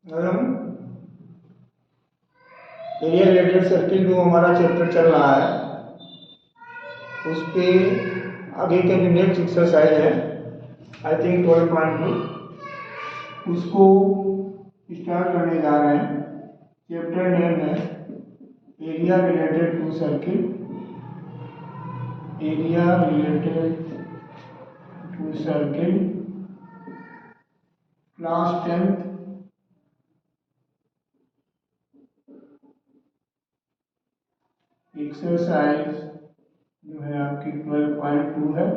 अगर हम area related circle जो हमारा चैप्टर चल रहा है उस पे आगे का जो नेक्स्ट एक्सरसाइज है आई थिंक 12.2 उसको स्टार्ट करने जा रहे हैं। चैप्टर नेम है area related to circle, area related to circle, class 10th exercise जो है आपकी 12.2 है।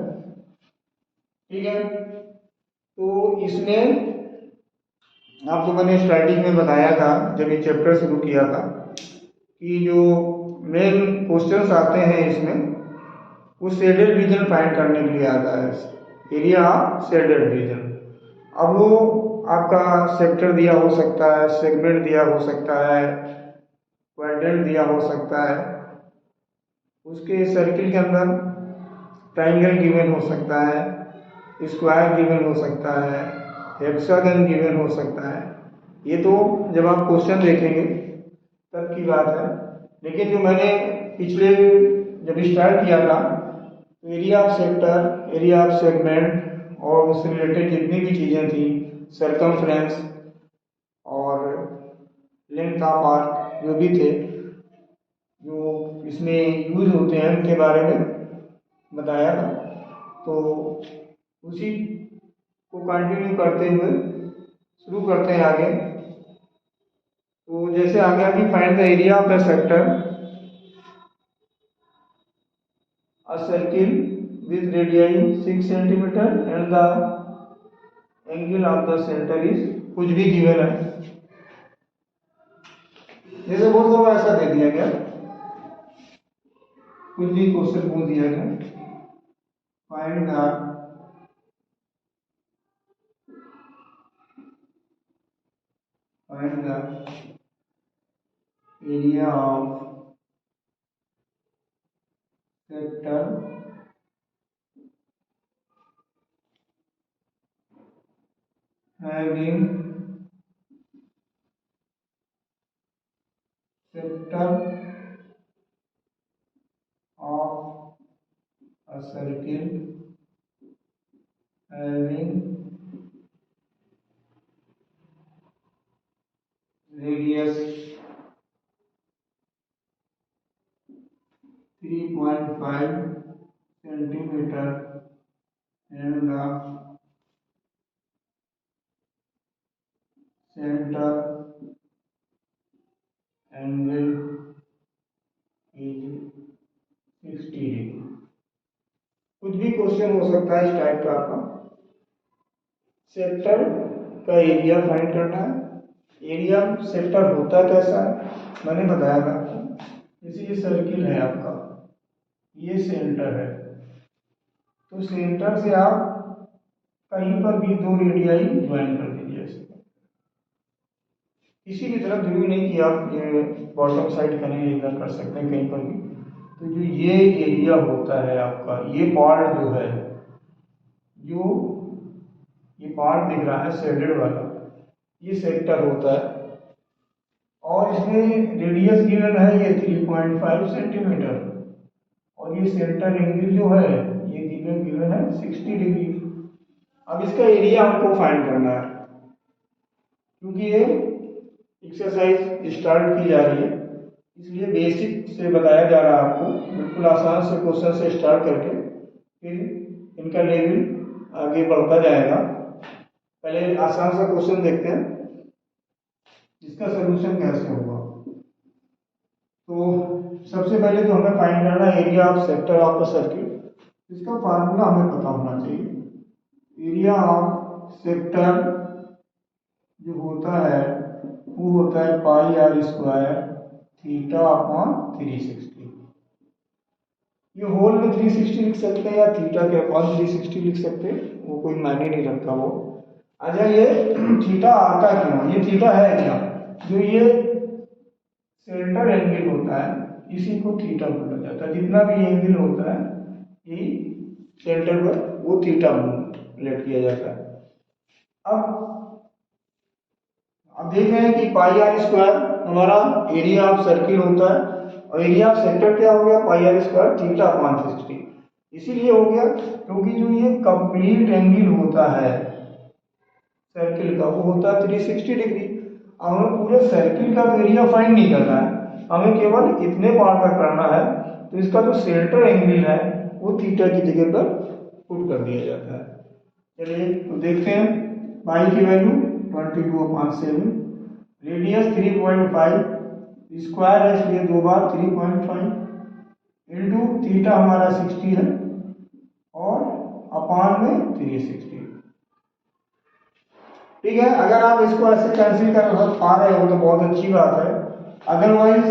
ठीक है, तो इसमें आपको मैंने स्टार्टिंग में बताया था जब ये चैप्टर शुरू किया था कि जो मेन क्वेश्चंस आते हैं इसमें वो शेडेड रीजन फाइंड करने के लिए आता है, एरिया ऑफ शेडेड रीजन। अब वो आपका सेक्टर दिया हो सकता है, सेगमेंट दिया हो सकता है, क्वाड्रेंट दिया हो सकता है, उसके सर्किल के अंदर ट्राइंगल गिवन हो सकता है, स्क्वायर गिवन हो सकता है, हेक्सागन गिवन हो सकता है। ये तो जब आप क्वेश्चन देखेंगे तब की बात है, लेकिन जो मैंने पिछले जब स्टार्ट किया था तो area of sector, area of segment और उससे रिलेटेड जितनी भी चीज़ें थी, सरकमफ्रेंस और लेंथ ऑफ आर्क जो भी थे जो इसमें यूज होते हैं उनके बारे में बताया था। तो उसी को कंटिन्यू करते हुए शुरू करते हैं आगे। तो जैसे आ गया कि find the area of the sector, a circle with radius 6 centimetre and the angle of the centre is कुछ भी गिवन है। जैसे बहुत लोग ऐसा दे दिया गया, कुछ भी क्वेश्चन बोल दिया गया, find the area of sector having sector of a circle having radius 3.5 centimeter and the center angle is 60 degree. कुछ भी क्वेश्चन हो सकता है इस टाइप का। आपका सेक्टर का एरिया फाइंड करना है। एरिया सेक्टर होता कैसा है मैंने बताया था आपको। जैसे ये सर्किल है आपका, ये सेंटर है, तो सेंटर से आप कहीं पर भी दो रेडियाई ज्वाइन कर दीजिए ऐसे। किसी भी तरफ जरूरी नहीं कि आप ये बॉटम साइड करें, इधर कर सकते हैं कहीं पर भी। तो जो ये एरिया होता है आपका, ये पार्ट जो है, जो ये पार्ट दिख रहा है शेडेड वाला, ये सेक्टर होता है। और इसमें रेडियस गिवन है ये 3.5 सेंटीमीटर और ये सेंटर एंगल जो है ये गिवन है 60 डिग्री। अब इसका एरिया हमको फाइंड करना है, क्योंकि ये एक्सरसाइज स्टार्ट की जा रही है इसलिए बेसिक से बताया जा रहा है आपको। बिल्कुल आसान से क्वेश्चन से स्टार्ट करके फिर इनका लेवल आगे बढ़ता जाएगा। पहले आसान सा क्वेश्चन देखते हैं, इसका सोल्यूशन कैसे होगा। तो सबसे पहले तो हमें फाइंड करना है area of sector of the circle. इसका फार्मूला हमें पता होना चाहिए। एरिया ऑफ सेक्टर जो होता है वो होता है पाई आर स्क्वायर थीटा अपॉन 360। ये होल में 360 लिख सकते हैं या थीटा के अपॉन 360 लिख सकते हैं, वो कोई मायने नहीं रखता वो। अच्छा, ये थीटा आता क्यों, ये थीटा है क्या, जो ये सेंटर एंगल होता है इसी को थीटा बोला जाता है। जितना भी एंगल होता है ये सेंटर पर वो थीटा लेट किया जाता है। अब देख रहे हैं कि पाई आर स्क्वायर हमारा एरिया ऑफ सर्किल होता है और एरिया ऑफ सेक्टर क्या हो गया, पाई आर स्क्वायर थीटा अपॉन 60। इसीलिए हो गया क्योंकि जो ये कंप्लीट एंगल होता है सर्किल का वो होता है 360 डिग्री। अब हमें पूरे सर्किल का एरिया फाइंड नहीं करना है, हमें केवल इतने पार्ट का करना है। तो इसका जो सेंटर एंगल है वो थीटा की जगह पर पुट कर दिया जाता है। चलिए तो देखते हैं, पाई की वैल्यू 22/7, रेडियस 3.5, स्क्वायर है इसलिए 2 बार 3.5 इंटू थीटा हमारा 60 है और अपान में 360। ठीक है, अगर आप इसको ऐसे कैंसिल कर पा रहे हो तो बहुत अच्छी बात है, अदरवाइज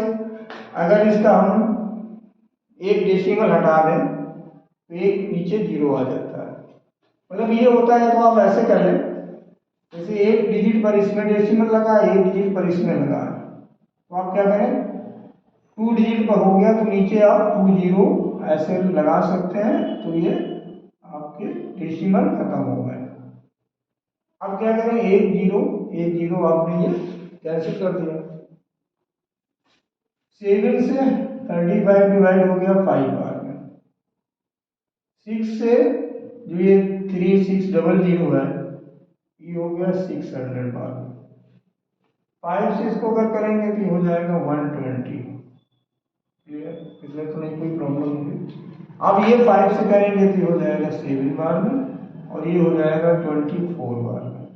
अगर इसका हम एक डेसिमल हटा दें तो एक नीचे 0 आ जाता है। मतलब ये होता है तो आप ऐसे कर लें, जैसे एक डिजिट पर इसमें डेसिमल लगा, एक डिजिट पर इसमें लगा, तो आप क्या करें 2 डिजिट पर हो गया तो नीचे आप 2 0 ऐसे लगा सकते हैं, तो ये आपके डेसिमल खत्म हो गए। अब क्या करें, एक जीरो आपने ये कैंसिल कर दिया। 7 से 35 डिवाइड हो गया 5 बार में, 6 से जो ये 3600 है ये हो गया 600 बार में, 5 से इसको अगर करेंगे तो हो जाएगा 120। क्लियर, इसमें तो नहीं कोई प्रॉब्लम होगी। अब ये 5 से करेंगे तो हो जाएगा 7 बार में और ये हो जाएगा 24 बार में।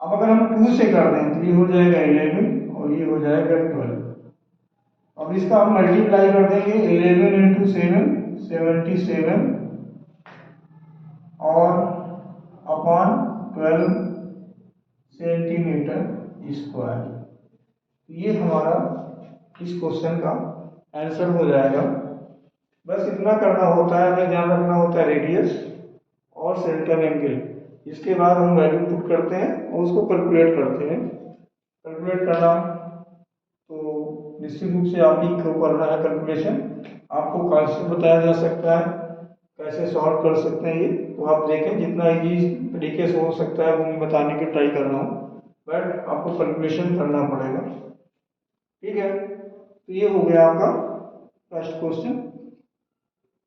अब अगर हम 2 से कर दें तो ये हो जाएगा 11 और ये हो जाएगा 12। अब इसका हम मल्टीप्लाई कर देंगे, 11 इंटू 7 77 और अपॉन 12 सेंटीमीटर स्क्वायर। ये हमारा इस क्वेश्चन का आंसर हो जाएगा। बस इतना करना होता है, हमें ध्यान रखना होता है रेडियस और सेंटर एंगल, इसके बाद हम वैल्यू पुट करते हैं और उसको कैलकुलेट करते हैं। कैलकुलेट करना तो निश्चित रूप से आप ही को करना है कैलकुलेशन, आपको कॉन्सेप्ट बताया जा सकता है, कैसे सॉल्व कर सकते हैं ये तो आप देखें, जितना इजी तरीके से हो सकता है वो मैं बताने की ट्राई कर रहा हूँ, बट आपको कैलकुलेशन करना पड़ेगा। ठीक है, तो ये हो गया आपका फर्स्ट क्वेश्चन,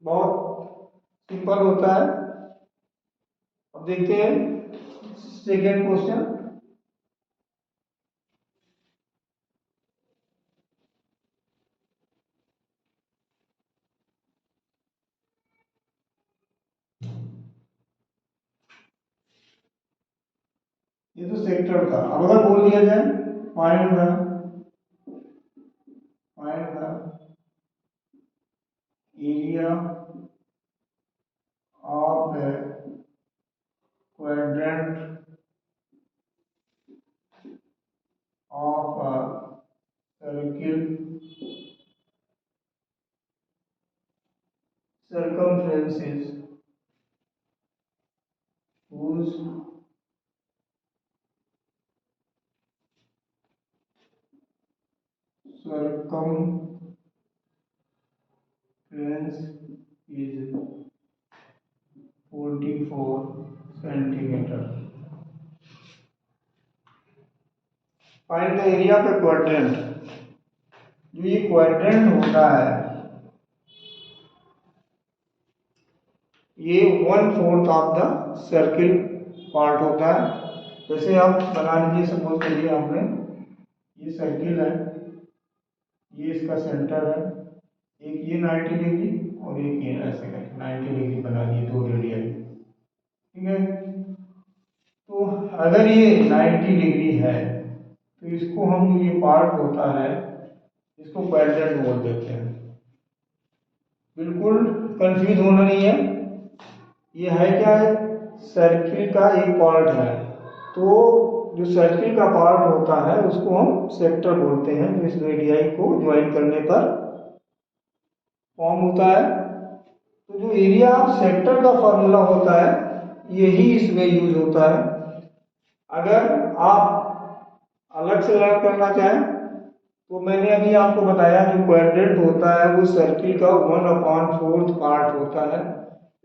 बहुत सिंपल होता है। अब देखते हैं सेकेंड क्वेश्चन। ये तो सेक्टर था, अब अगर बोल दिया जाए find the area of A quadrant of a circle circumferences whose circumference is 44 centimetre. Find the area of A quadrant. जो ये क्वाड्रेंट होता है ये 1/4 ऑफ द सर्किल पार्ट होता है। जैसे आप बना लीजिए, सपोज करिए आपने ये सर्किल है, ये इसका सेंटर है, एक ये 90 डिग्री और एक ये ऐसे 90 डिग्री बना दिए, 2 रेडियन। ठीक है, तो अगर ये 90 डिग्री है तो इसको हम, जो ये पार्ट होता है इसको क्वाड्रेंट बोल देते हैं। बिल्कुल कंफ्यूज होना नहीं है, ये है क्या है, सर्किल का एक पार्ट है, तो जो सर्किल का पार्ट होता है उसको हम सेक्टर बोलते हैं, जो इस रेडियाई को ज्वाइन करने पर फॉर्म होता है। तो जो एरिया ऑफ सेक्टर का फॉर्मूला होता है यही इसमें यूज होता है। अगर आप अलग से लर्न करना चाहें तो मैंने अभी आपको बताया जो क्वाड्रेंट होता है वो सर्किल का 1/4 पार्ट होता है।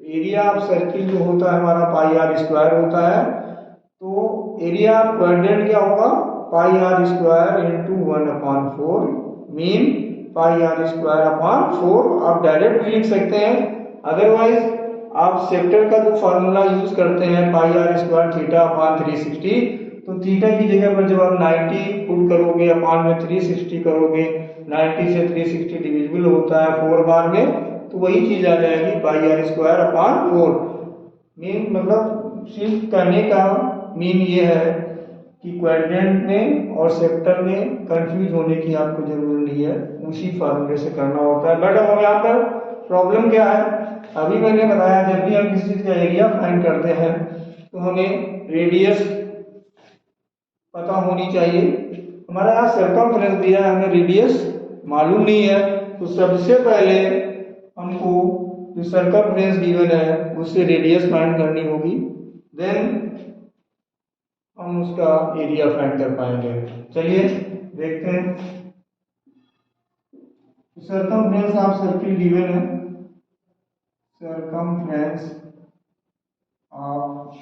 एरिया ऑफ सर्किल जो होता है हमारा पाई आर स्क्वायर होता है, तो एरिया ऑफ क्वाड्रेंट क्या होगा, pi r square into 1/4 mean pi r square upon 4 आप डायरेक्ट भी लिख सकते हैं। अदरवाइज आप सेक्टर का जो फॉर्मूला यूज करते हैं पाई आर स्क्वायर थीटा अपॉन 360, तो थीटा की जगह पर जब आप 90 पुट करोगे अपॉन में 360 करोगे, 90 से 360 डिविजिबल होता है 4 बार में, तो वही चीज आ जाएगी पाई आर स्क्वायर अपॉन 4। मीन मतलब सिर्फ कहने का मीन ये है कि क्वाड्रेंट में और सेक्टर में कंफ्यूज होने की आपको जरूरत नहीं है, उसी फॉर्मूले से करना होता है। बट अब यहाँ पर प्रॉब्लम क्या है, अभी मैंने बताया जब भी हम किसी चीज का एरिया फाइंड करते हैं तो हमें रेडियस पता होनी चाहिए। हमारा यहाँ सर्कमफ्रेंस दिया है, हमें रेडियस मालूम नहीं है, तो सबसे पहले हमको जो सर्कमफ्रेंस गिवन है उससे रेडियस फाइंड करनी होगी, देन हम उसका एरिया फाइंड कर पाएंगे। चलिए देखते हैं। सर्कमफ्रेंस ऑफ सर्किल गिवन है, circumference of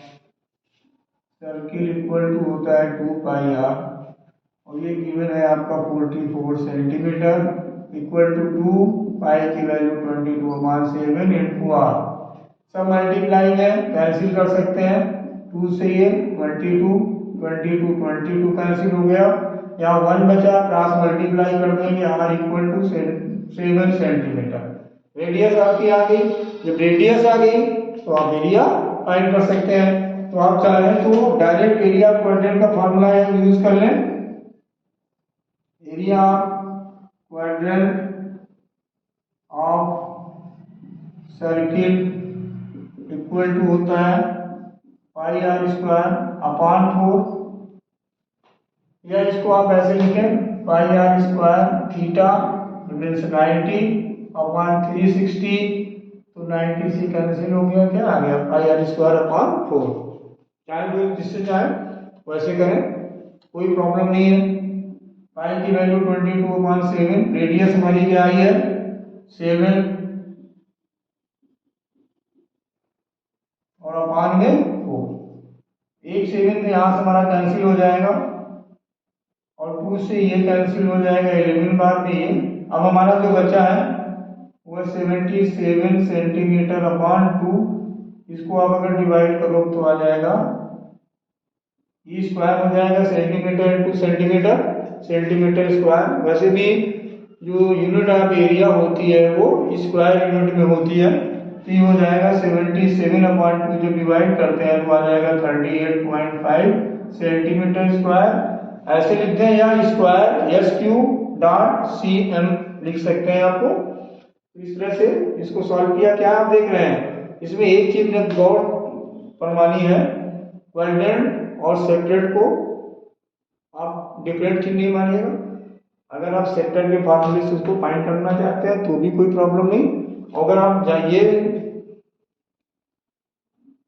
circle equal to होता है 2 पाई आर, और ये गिवन है आपका 44 सेंटीमीटर इक्वल टू 2 पाई की वैल्यू 22/7 इंटू आर। सब मल्टीप्लाई है, कैंसिल कर सकते हैं, 2 से ये 22 22 कैंसिल हो गया, यहाँ 1 बचा, क्रॉस मल्टीप्लाई कर देंगे, r equal to 7 centimetre. Radius आपकी आ गई, जब रेडियस आ गई तो आप एरिया फाइंड कर सकते हैं। तो आप चाहें तो डायरेक्ट एरिया क्वाड्रेंट का फॉर्मूला यूज कर लें। Area quadrant of circle equal to होता है पाई आर स्क्वायर अपॉन 4, या इसको आप ऐसे लिखें pi r square theta means 90 upon 360, तो 90 से कैंसिल हो गया, क्या आ गया पाई आर स्क्वायर अपॉन 4। चाहे जो जिससे चाहे वैसे करें, कोई प्रॉब्लम नहीं है। पाई की वैल्यू 22/7, रेडियस हमारी क्या आई है 7, और अपॉन में 4। एक 7 तो यहाँ से हमारा कैंसिल हो जाएगा, और 2 से ये कैंसिल हो जाएगा 11 बार में ये। अब हमारा जो बचा है वो 77 सेंटीमीटर अपॉन 2, इसको आप अगर डिवाइड करो तो आ जाएगा, ई स्क्वायर हो जाएगा centimetre into centimetre, centimetre square. वैसे भी जो यूनिट ऑफ एरिया होती है वो स्क्वायर यूनिट में होती है, तो ये हो जाएगा 77/2, जो डिवाइड करते हैं तो आ जाएगा 38.5 सेंटीमीटर स्क्वायर। ऐसे लिखते हैं, या स्क्वायर SQ.cm लिख सकते हैं आपको। इस तरह से इसको सॉल्व किया। क्या आप देख रहे हैं, इसमें एक चीज ने गौर फरमानी है, क्वाड्रेंट और सेक्टर को आप डिफरेंट चीज नहीं मानिएगा। अगर आप सेक्टर के फार्मूले से उसको फाइंड करना चाहते हैं तो भी कोई प्रॉब्लम नहीं। अगर आप जाइए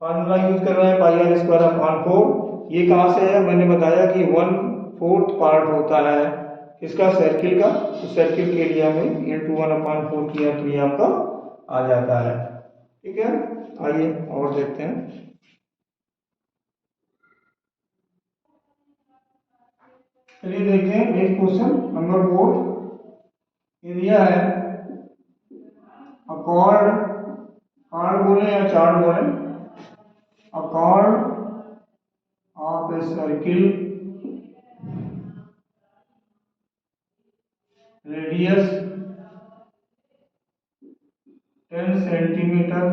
फार्मूला यूज कर रहे हैं पाई आर स्क्वायर अपॉन 4, ये कहाँ से है, मैंने बताया कि 1/4 पार्ट होता है इसका सर्किल का, तो सर्किल के लिए हमें इंटू 1/4 किया तो ये आपका आ जाता है। ठीक है, आइए और देखते हैं। चलिए देखते हैं नेक्स्ट क्वेश्चन नंबर 4। एरिया है अकॉर्ड, कार्ड बोले या चार्ट बोले, accord of a circle radius 10 centimetre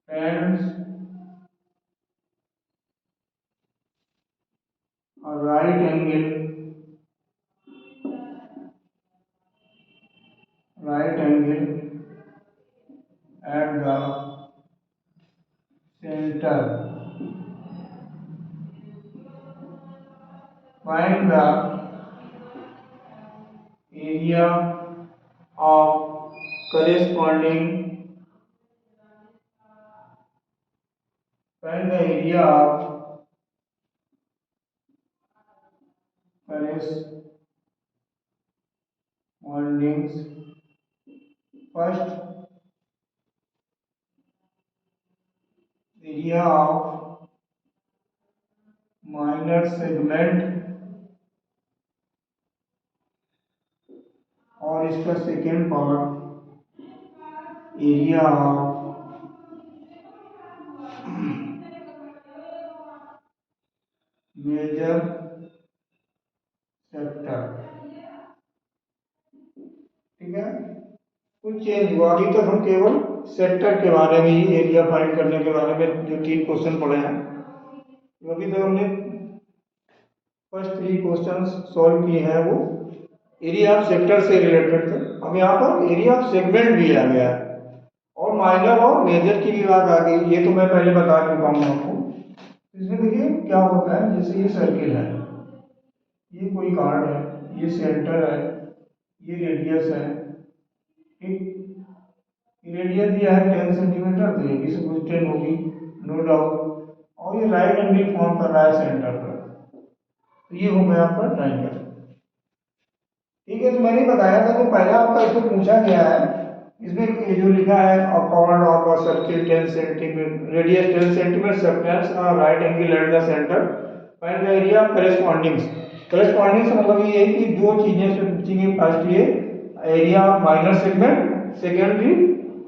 subtends a right angle at the center. Find the area of corresponding find the area of corresponding first area of minor segment और इसका second part area of major sector. ठीक है, कुछ change हुआ। अभी तक हम केवल सेक्टर के बारे में ही, एरिया फाइंड करने के बारे में जो 3 क्वेश्चन पढ़े हैं, अभी तक हमने फर्स्ट 3 क्वेश्चन सॉल्व किए हैं, वो एरिया ऑफ सेक्टर से रिलेटेड थे। अब यहाँ पर एरिया ऑफ सेगमेंट भी आ गया और माइनर और मेजर की भी बात आ गई। ये तो मैं पहले बता चुका हूँ आपको। इसमें देखिए क्या होता है, जैसे ये सर्किल है, ये कोई कार्ड है, ये सेंटर है, ये रेडियस है। ठीक, रेडियस दिया है 10 सेंटीमीटर, तो ये भी से कुछ 10 होगी, नो डाउट। और ये राइट एंगल फॉर्म कर रहा है सेंटर पर, तो ये हो गया आपका ट्राइंगल। ठीक है, तो मैंने बताया था, जो पहला आपका इसमें पूछा गया है, इसमें जो लिखा है chord of a circle 10 centimetre, radius 10 centimetre, circumference right angle at the centre, find the area of correspondings. Correspondings मतलब ये है कि दो चीजें से पूछेंगे। फर्स्ट ये area of minor segment, secondary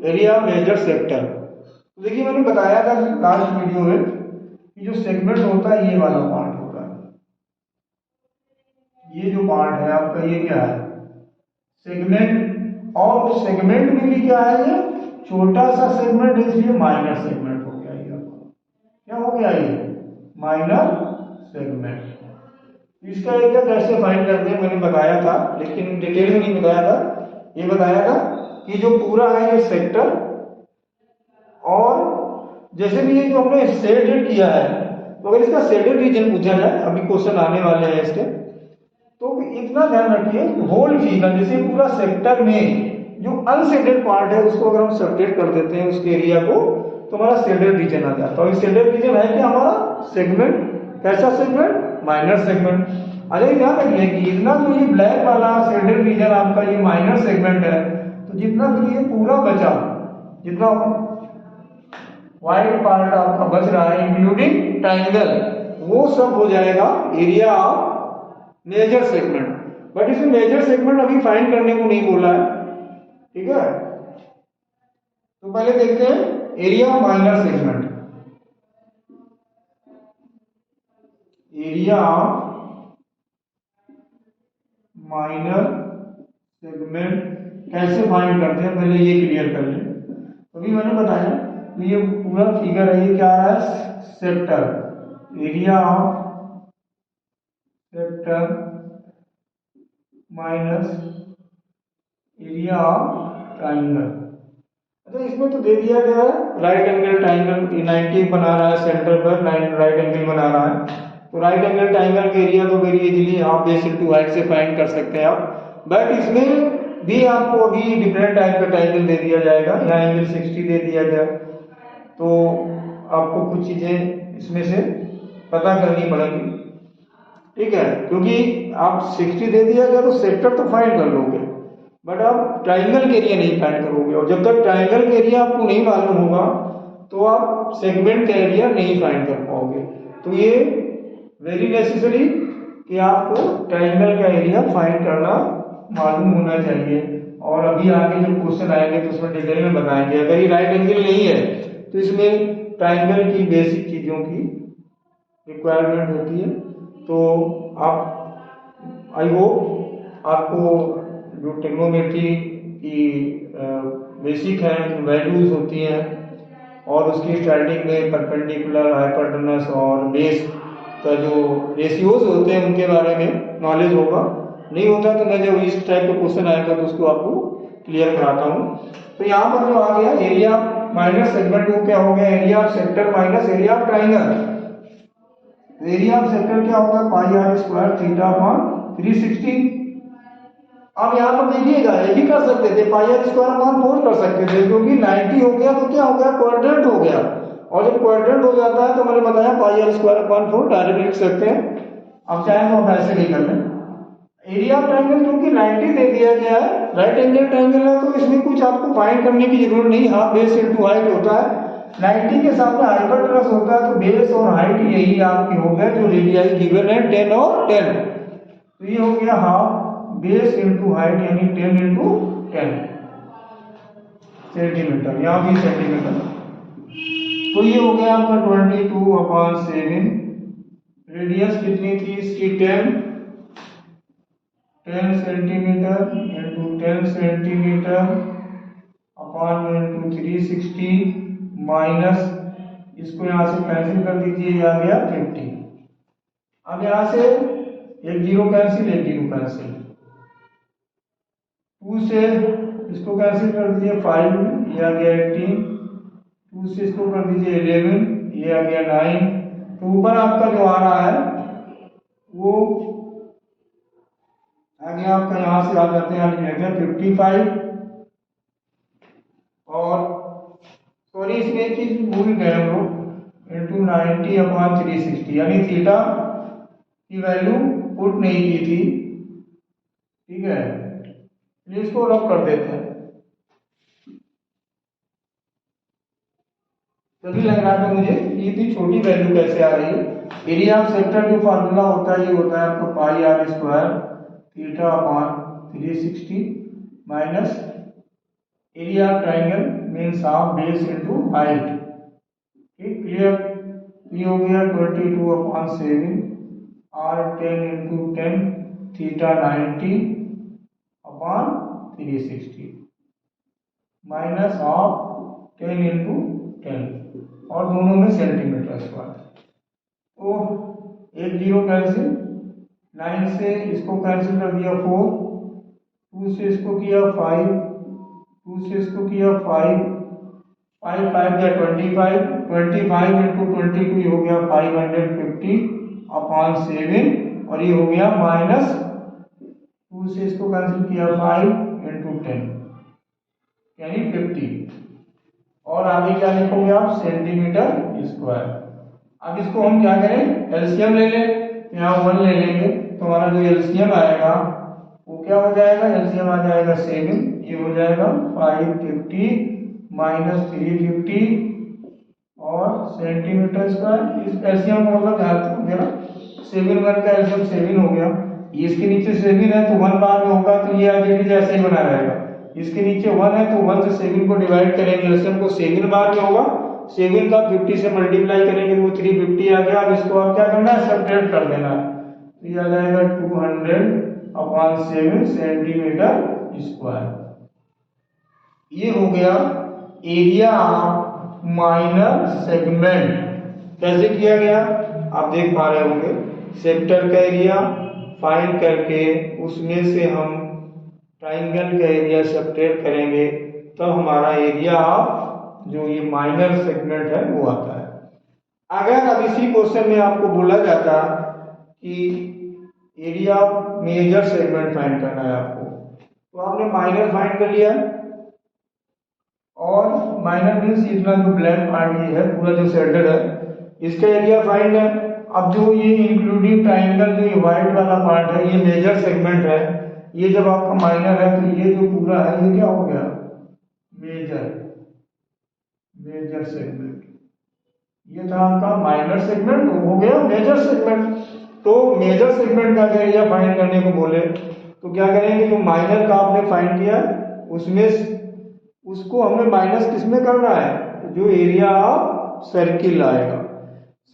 area of major sector. तो देखिए मैंने बताया था लास्ट वीडियो में कि जो सेगमेंट होता है, ये वाला पार्ट होता है, ये जो पार्ट है आपका, ये क्या है, सेगमेंट। और सेगमेंट में भी क्या है, ये छोटा सा सेगमेंट, इसलिए माइनर सेगमेंट हो गया। ये क्या हो गया, ये माइनर सेगमेंट। इसका एरिया कैसे फाइंड करते हैं मैंने बताया था, लेकिन डिटेल में नहीं बताया था। ये बताया था कि जो पूरा है ये सेक्टर, और जैसे भी ये जो हमने शेडेड किया है, तो अगर इसका शेडेड रीजन पूछा जाए, अभी क्वेश्चन आने वाले हैं इसके, तो इतना ध्यान रखिए होल फिगर, जैसे पूरा सेक्टर में जो अनशेडेड पार्ट है उसको अगर हम सेपरेट कर देते हैं उसके एरिया को, तो हमारा शेडेड रीजन आ जाता है। और शेडेड रीजन है कि हमारा सेगमेंट, कैसा सेगमेंट, माइनर सेगमेंट। अरे ध्यान रखिए कि इतना जो ये ब्लैक वाला शेडेड रीजन आपका ये माइनर सेगमेंट है, तो जितना भी ये पूरा बचा, जितना व्हाइट पार्ट आपका बच रहा है इंक्लूडिंग ट्राइंगल, वो सब हो जाएगा area of major segment. But इसमें मेजर सेगमेंट अभी फाइंड करने को नहीं बोला है। ठीक है, तो पहले देखते हैं area of minor segment. Area of minor segment कैसे फाइंड करते हैं, पहले ये क्लियर कर लें। अभी मैंने बताया ये पूरा फिगर है, ये क्या आ रहा है, sector, area of sector minus area of triangle. अच्छा, इसमें तो दे दिया गया है राइट एंगल ट्राइंगल 90 बना रहा है, सेंटर पर राइट एंगल बना रहा है, तो राइट एंगल ट्राइंगल के एरिया तो वेरी इजीली आप बेस इनटू हाइट से फाइंड कर सकते हैं आप। बट इसमें भी आपको अभी डिफरेंट टाइप का ट्राइंगल दे दिया जाएगा। यहाँ एंगल 60 दे दिया गया, तो आपको कुछ चीजें इसमें से पता करनी पड़ेगी। ठीक है, क्योंकि आप 60 दे दिया गया तो सेक्टर तो फाइंड कर लोगे, बट आप ट्राइंगल के एरिया नहीं फाइंड करोगे, और जब तक ट्राइंगल के एरिया आपको नहीं मालूम होगा तो आप सेगमेंट का एरिया नहीं फाइंड कर पाओगे। तो ये वेरी नेसेसरी कि आपको ट्राइंगल का एरिया फाइंड करना मालूम होना चाहिए। और अभी आगे जो क्वेश्चन आएंगे तो उसमें डिटेल में बताएंगे। अगर ये राइट एंगल नहीं है तो इसमें ट्राइंगल की बेसिक चीजों की रिक्वायरमेंट होती है। तो आप, आई होप आपको जो ट्रिग्नोमेट्री की बेसिक है, वैल्यूज होती हैं, और उसकी स्टार्टिंग में परपेंडिकुलर, हाइपोटेनस और बेस का जो रेशियोज होते हैं उनके बारे में नॉलेज होगा। नहीं होता तो मैं जब इस टाइप का क्वेश्चन आएगा तो उसको आपको क्लियर कराता हूँ। तो यहाँ पर जो आ गया एरिया माइनस सेगमेंट, वो क्या हो गया, area of sector minus area of triangle. Area of sector क्या होगा, pi r square theta upon 360। अब यहाँ पर देखिएगा, ये भी कर सकते थे, पाई आर स्क्वायर अपॉन 4 कर सकते थे, क्योंकि 90 हो गया तो क्या हो गया, क्वाड्रेंट हो गया। और जब क्वाड्रेंट हो जाता है तो मैंने बताया पाई आर स्क्वायर अपॉन 4 डायरेक्ट लिख सकते हैं। अब चाहे तो आप ऐसे भी कर लें। एरिया ऑफ ट्राइंगल क्योंकि 90 दे दिया गया है, राइट एंगल ट्राइंगल है, तो इसमें कुछ आपको फाइंड करने की जरूरत नहीं, हाफ बेस इनटू हाइट होता है। 90 के सामने हाइपोटेनस होता है तो बेस और हाइट यही आपकी हो गया जो रेडियाई गिवन है 10 और 10। तो ये हो गया हाफ बेस इंटू हाइट यानी 10 इंटू 10 सेंटीमीटर, यहाँ भी सेंटीमीटर। तो ये हो गया आपका 22/7। रेडियस कितनी थी इसकी 10 centimetre into 10 centimetre upon into 360 minus इसको यहाँ से कैंसिल कर दीजिए, ये आ गया 50। अब यहाँ से एक जीरो कैंसिल, एक जीरो कैंसिल, 2 से इसको कैंसिल कर दीजिए 5, ये आ गया 18, 2 से इसको कर दीजिए 11, ये आ गया 9। तो ऊपर आपका जो आ रहा है वो आगे आपका यहाँ से आ जाते हैं 55। और सॉरी इसमें एक चीज भूल गए हम लोग, इंटू 90/360 यानी थीटा की वैल्यू पुट नहीं की थी, ठीक है, इसको रब कर देते हैं। तभी लग रहा था मुझे ये इतनी छोटी वैल्यू कैसे आ रही है। एरिया ऑफ सेक्टर जो फार्मूला होता है ये होता है आपका pi r square theta upon 360 minus area of triangle means half base into height. ठीक, क्लियर। ये हो गया 22/7 r 10 into 10 theta 90/360 minus half 10 into 10 और दोनों में सेंटीमीटर स्क्वायर। तो एक जीरो कैंसिल, 9 से इसको कैंसिल कर दिया 4, 2 से इसको किया 5, 2 से इसको किया 5, 5 5 गया 25, 25 इंटू 22 हो गया 550/7 और ये हो गया माइनस 2 से इसको कैंसिल किया 5 इंटू 10 यानी 50 और आगे क्या लिखोगे आप सेंटीमीटर स्क्वायर। अब इसको हम क्या करें एलसीएम ले लें, यहाँ 1 ले लेंगे तो हमारा जो एलसीएम आएगा वो क्या हो जाएगा, एलसीएम आ जाएगा 7, ये हो जाएगा 550 माइनस 350 और सेंटीमीटर स्क्वायर। इस एलसीएम का मतलब ध्यान रखो मेरा 7 1 का एलसीएम 7 हो गया, इसके नीचे 7 है तो 1 बाद में होगा तो ये आगे जैसे ही बना रहेगा। इसके नीचे 1 है तो 1 से 7 को डिवाइड करेंगे, एलसीएम को 7 बाद में होगा, 7 का 50 से मल्टीप्लाई करेंगे तो वो 350 आ गया। अब इसको आप क्या करना है सब्ट्रैक्ट कर देना है तो ये आ जाएगा 200/7 सेंटीमीटर स्क्वायर। ये हो गया एरिया ऑफ माइनर सेगमेंट। कैसे किया गया आप देख पा रहे होंगे, सेक्टर का एरिया फाइंड करके उसमें से हम ट्राइंगल का एरिया सब्ट्रैक्ट करेंगे तब हमारा एरिया ऑफ जो ये माइनर सेगमेंट है वो आता है। अगर अब इसी क्वेश्चन में आपको बोला जाता कि area of major segment find करना है आपको, तो आपने माइनर फाइंड कर लिया और माइनर मीन्स इतना जो ब्लैक पार्ट ये है पूरा जो सेंटर है इसका एरिया फाइंड है। अब जो ये इंक्लूडिंग ट्राइंगल जो ये व्हाइट वाला पार्ट है ये मेजर सेगमेंट है, ये जब आपका माइनर है तो ये जो पूरा है ये क्या हो गया मेजर सेगमेंट। ये था आपका माइनर सेगमेंट हो गया मेजर सेगमेंट। तो मेजर सेगमेंट का एरिया फाइंड करने को बोले तो क्या करेंगे, जो माइनर का आपने फाइंड किया उसमें उसको हमें माइनस किसमें करना है, जो एरिया ऑफ सर्किल आएगा,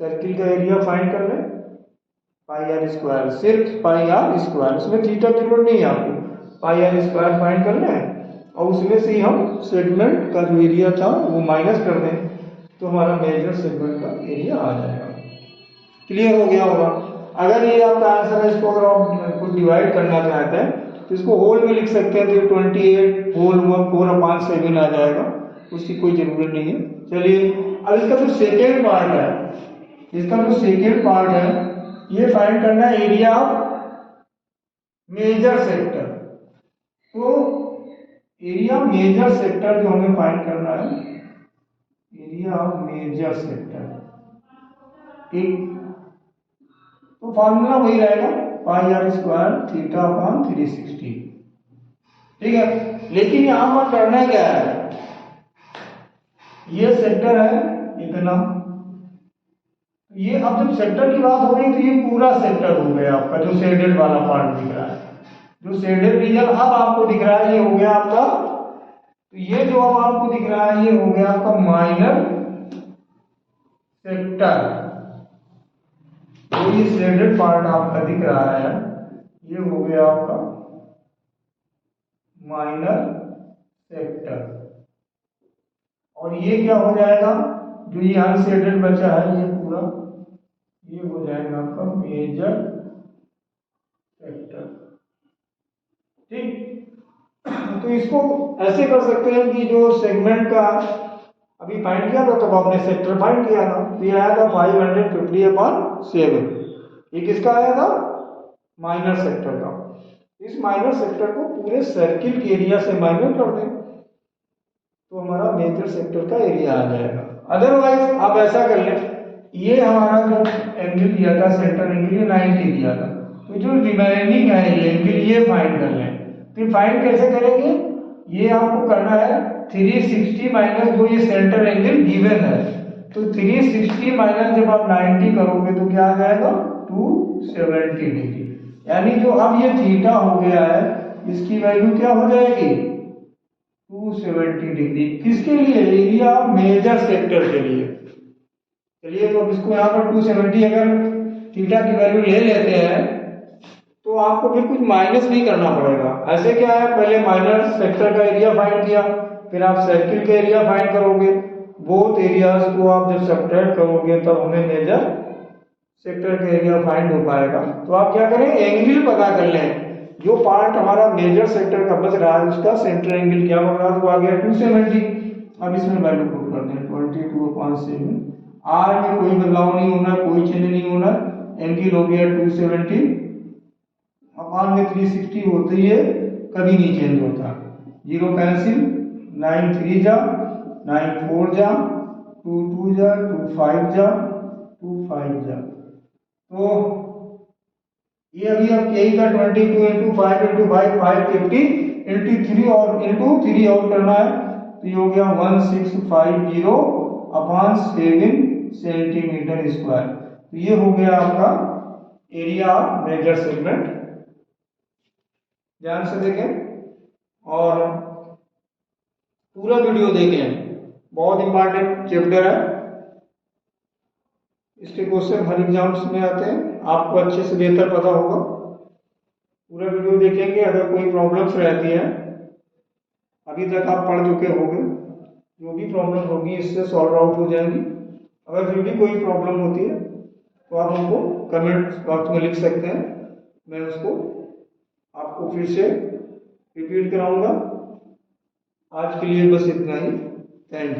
सर्किल का एरिया फाइंड कर ले पाई आर स्क्वायर, सिर्फ पाई आर स्क्वायर, उसमें थीटा की जरूरत नहीं है आपको, पाई आर स्क्वायर फाइंड कर ले और उसमें से ही हम सेगमेंट का जो एरिया था वो माइनस कर दें तो हमारा मेजर सेगमेंट का एरिया आ जाएगा। क्लियर हो गया होगा। अगर ये आपका आंसर है, इसको अगर आप कुछ डिवाइड करना चाहते हैं तो इसको होल में लिख सकते हैं तो 28 होल 4/7 आ जाएगा, उसकी कोई जरूरत नहीं है। चलिए अब इसका जो सेकेंड पार्ट है, इसका जो सेकेंड पार्ट है ये फाइंड करना है एरिया ऑफ मेजर सेक्टर। तो एरिया मेजर सेक्टर जो हमें फाइंड करना है, एरिया ऑफ मेजर सेक्टर, ठीक, तो फॉर्मूला वही रहेगा पाई आर स्क्वायर थीटा/360, ठीक है। लेकिन यहां पर करना क्या है, ये सेक्टर है इतना। ये अब जब सेक्टर की बात हो रही तो ये पूरा सेक्टर हो गया आपका, जो शेडेड वाला पार्ट दिख रहा है, जो शेडेड रीजन अब आपको दिख रहा है, ये हो गया आपका। तो ये जो अब आपको दिख रहा है ये हो गया आपका माइनर सेक्टर। तो ये शेडेड पार्ट आपका दिख रहा है, ये हो गया आपका माइनर सेक्टर। और ये क्या हो जाएगा, जो ये अनशेडेड बचा है ये पूरा, ये हो जाएगा आपका मेजर सेक्टर। ठीक, तो इसको ऐसे कर सकते हैं कि जो सेगमेंट का अभी फाइंड किया था, तब आपने सेक्टर फाइंड किया था, तो ये आया था 550/7। ये किसका आया था, माइनर सेक्टर का। इस माइनर सेक्टर को पूरे सर्किल के एरिया से माइनर कर दें तो हमारा मेजर सेक्टर का एरिया आ जाएगा। अदरवाइज आप ऐसा कर लें, ये हमारा जो एंगल दिया था सेंटर एंगल, ये 90 दिया था, तो जो रिमेनिंग है ये एंगल ये फाइंड कर लें। तो फाइंड कैसे करेंगे, ये आपको करना है 360 माइनस जो ये सेंटर एंगल गिवन है, तो 360 माइनस जब आप 90 करोगे तो क्या आ जाएगा 270 डिग्री। यानी जो अब ये थीटा हो गया है इसकी वैल्यू क्या हो जाएगी 270 डिग्री। किसके लिए, एरिया मेजर सेक्टर के लिए। चलिए तो अब इसको यहाँ पर 270 अगर थीटा की वैल्यू ले लेते हैं तो आपको फिर कुछ माइनस नहीं करना पड़ेगा। ऐसे क्या है, पहले माइनर सेक्टर का एरिया फाइंड किया, फिर आप सर्किल का एरिया फाइंड करोगे, बोथ एरियाज को आप जब सब्ट्रैक्ट करोगे तब हमें मेजर सेक्टर का एरिया फाइंड हो पाएगा। तो आप क्या करें, एंगल पता कर लें, जो पार्ट हमारा मेजर सेक्टर का बच रहा है उसका सेंटर एंगल क्या बन रहा है, तो आ गया 270। अब इसमें वैल्यू पुट कर दें 22/7। आर में कोई बदलाव नहीं होना, कोई चेंज नहीं होना, एंगल हो गया 270 अपान में 360 होती है, कभी नहीं चेंज होता। जीरो कैंसिल, 9 3 जा, 9 4 जा, 2 2 जा, 2 5 जा, 2 5 जा। तो ये अभी अब यही का 22 × 5 × 5 550 × 3 और इंटू 3 और करना है, तो ये हो गया 1650/7 सेंटीमीटर स्क्वायर। तो ये हो गया आपका एरिया मेजर सेगमेंट। ध्यान से देखें और पूरा वीडियो देखें, बहुत इंपॉर्टेंट चैप्टर है, इसके क्वेश्चन हर एग्जाम्स में आते हैं, आपको अच्छे से बेहतर पता होगा। पूरा वीडियो देखेंगे, अगर कोई प्रॉब्लम्स रहती है, अभी तक आप पढ़ चुके होंगे, जो भी प्रॉब्लम होगी इससे सॉल्व आउट हो जाएंगी। अगर फिर भी कोई प्रॉब्लम होती है तो आप हमको कमेंट बॉक्स में लिख सकते हैं, मैं उसको आपको फिर से रिपीट कराऊंगा। आज के लिए बस इतना ही, थैंक यू।